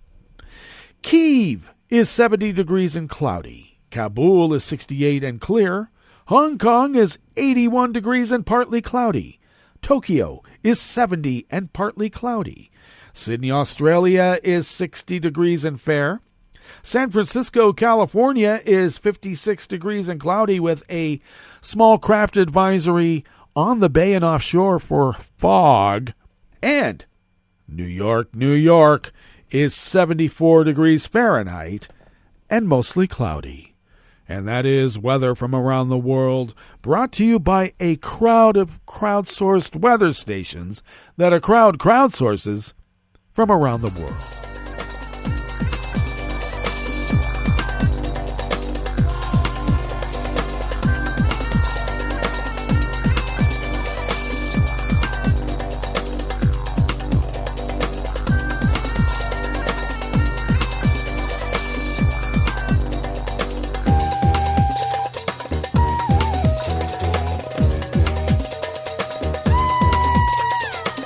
Kyiv is 70 degrees and cloudy. Kabul is 68 and clear. Hong Kong is 81 degrees and partly cloudy. Tokyo is 70 and partly cloudy. Sydney, Australia is 60 degrees and fair. San Francisco, California is 56 degrees and cloudy with a small craft advisory on the bay and offshore for fog. And New York, New York is 74 degrees Fahrenheit and mostly cloudy. And that is weather from around the world, brought to you by a crowd of crowdsourced weather stations that a crowd crowdsources from around the world.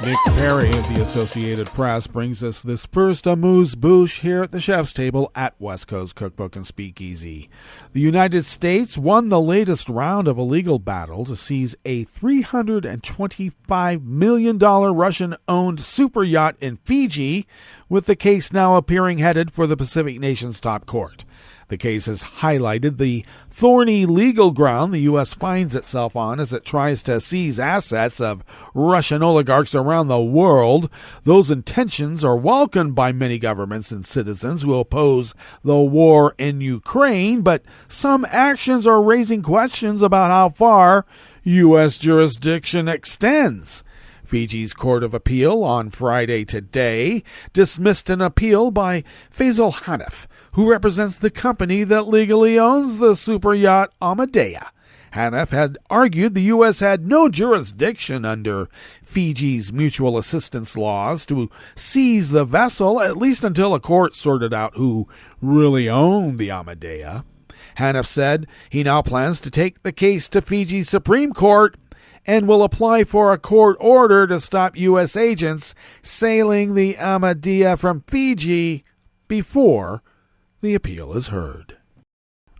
Nick Perry of the Associated Press brings us this first amuse-bouche here at the chef's table at West Coast Cookbook and Speakeasy. The United States won the latest round of a legal battle to seize a $325 million Russian-owned super yacht in Fiji, with the case now appearing headed for the Pacific nation's top court. The case has highlighted the thorny legal ground the U.S. finds itself on as it tries to seize assets of Russian oligarchs around the world. Those intentions are welcomed by many governments and citizens who oppose the war in Ukraine, but some actions are raising questions about how far U.S. jurisdiction extends. Fiji's Court of Appeal on Friday today dismissed an appeal by Faisal Hanif, who represents the company that legally owns the super yacht Amadea. Hanif had argued the U.S. had no jurisdiction under Fiji's mutual assistance laws to seize the vessel, at least until a court sorted out who really owned the Amadea. Hanif said he now plans to take the case to Fiji's Supreme Court and will apply for a court order to stop U.S. agents sailing the Amadea from Fiji before the appeal is heard.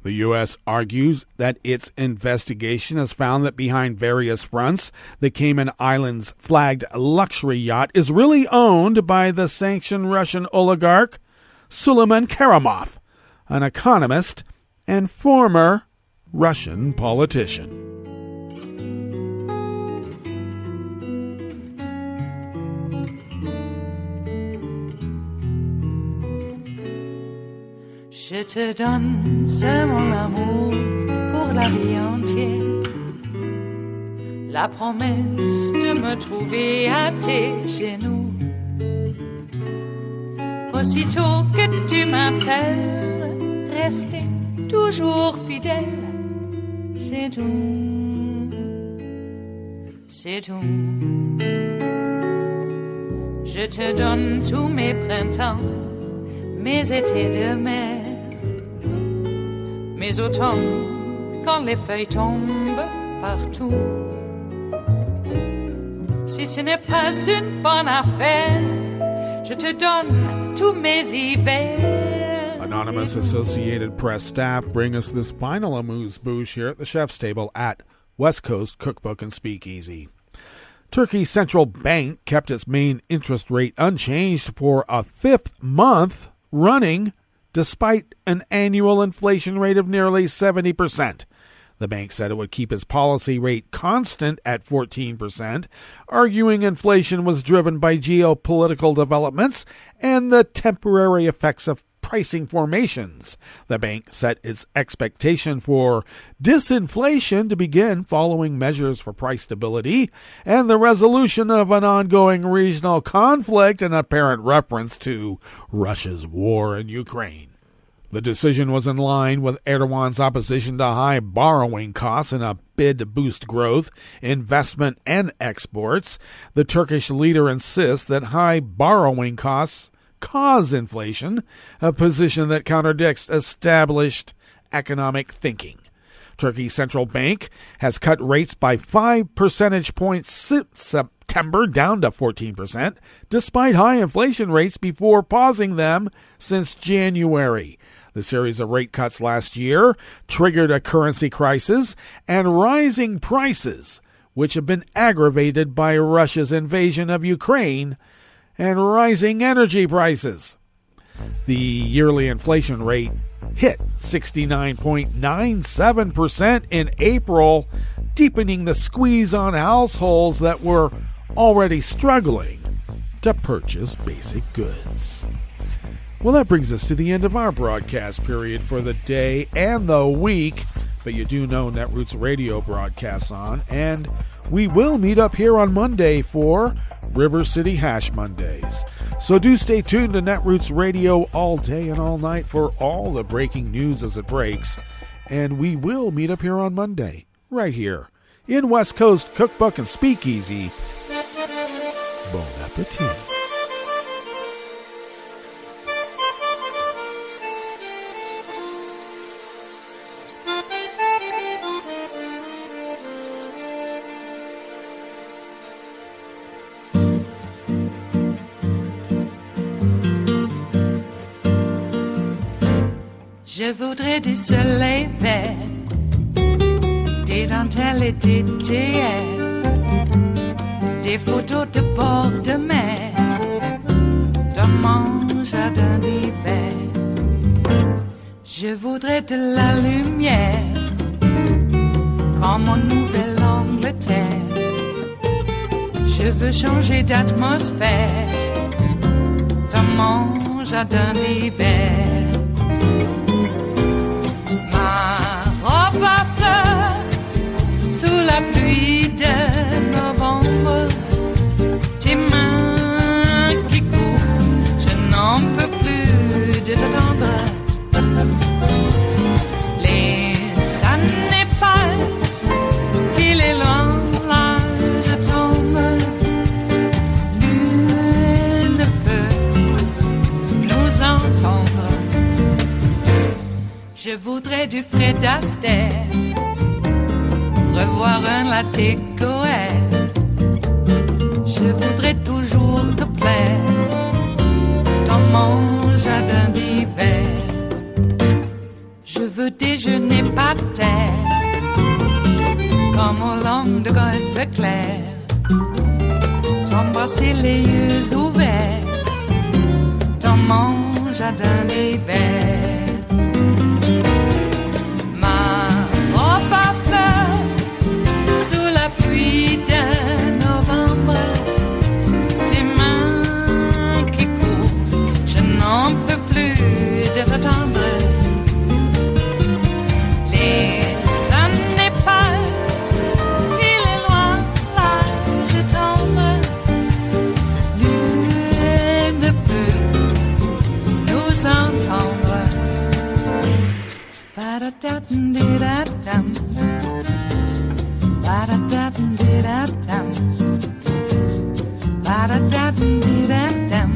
The U.S. argues that its investigation has found that behind various fronts, the Cayman Islands flagged luxury yacht is really owned by the sanctioned Russian oligarch Suleiman Karamov, an economist and former Russian politician. Je te donne, c'est mon amour pour la vie entière. La promesse de me trouver à tes genoux. Aussitôt que tu m'appelles, rester toujours fidèle. C'est tout, c'est tout. Je te donne tous mes printemps, mes étés de mer. Mes automnes, quand les feuilles tombent partout. Si ce n'est pas une bonne affaire, je te donne tous mes hivers. Anonymous Associated Press staff bring us this final amuse-bouche here at the chef's table at West Coast Cookbook and Speakeasy. Turkey's central bank kept its main interest rate unchanged for a fifth month running, despite an annual inflation rate of nearly 70%. The bank said it would keep its policy rate constant at 14%, arguing inflation was driven by geopolitical developments and the temporary effects of pricing formations. The bank set its expectation for disinflation to begin following measures for price stability and the resolution of an ongoing regional conflict, an apparent reference to Russia's war in Ukraine. The decision was in line with Erdogan's opposition to high borrowing costs in a bid to boost growth, investment, and exports. The Turkish leader insists that high borrowing costs cause inflation, a position that contradicts established economic thinking. Turkey's central bank has cut rates by 5 percentage points since September, down to 14%, despite high inflation rates before pausing them since January. The series of rate cuts last year triggered a currency crisis and rising prices, which have been aggravated by Russia's invasion of Ukraine and rising energy prices. The yearly inflation rate hit 69.97% in April, deepening the squeeze on households that were already struggling to purchase basic goods. Well, that brings us to the end of our broadcast period for the day and the week. But you do know Netroots Radio broadcasts on, and we will meet up here on Monday for River City Hash Mondays. So do stay tuned to Netroots Radio all day and all night for all the breaking news as it breaks. And we will meet up here on Monday, right here, in West Coast Cookbook and Speakeasy. Bon appetit. Je voudrais du soleil vert, des dentelles et des théières, des photos de bord de mer, dans mon jardin d'hiver. Je voudrais de la lumière, comme en Nouvelle-Angleterre. Je veux changer d'atmosphère, dans mon jardin d'hiver. Robe à fleurs sous la pluie de novembre, tes mains qui courent, je n'en peux plus de t'attendre. Les années passent, qu'il est loin, là je tombe. Nul ne peut nous entendre. Je voudrais du Fred Astaire, revoir un latte Goël. Je voudrais toujours te plaire dans mon jardin d'hiver. Je veux déjeuner par terre, comme au long de golfe clair. T'embrasser les yeux ouverts dans mon jardin d'hiver. Pluie de novembre, tes mains qui courent, je n'en peux plus de t'attendre. Les années passent, il est loin, là je tombe. Nul ne peut nous entendre. Ba-da-da-dum-di-da-dum. Ba-da-da-dum-di-da-dum. Ba-da-da-dum-di-da-dum.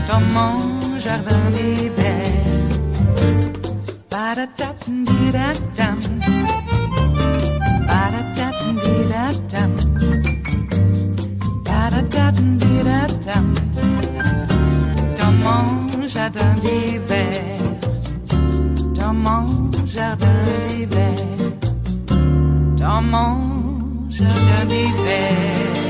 Dans mon jardin d'hiver. Ba-da-da-dum-di-da-dum. Ba-da-da-dum-di-da-dum. Ba-da-da-dum-di-da-dum. Dans mon jardin d'hiver. Dans mon jardin d'hiver. Dans mon jardin d'hiver.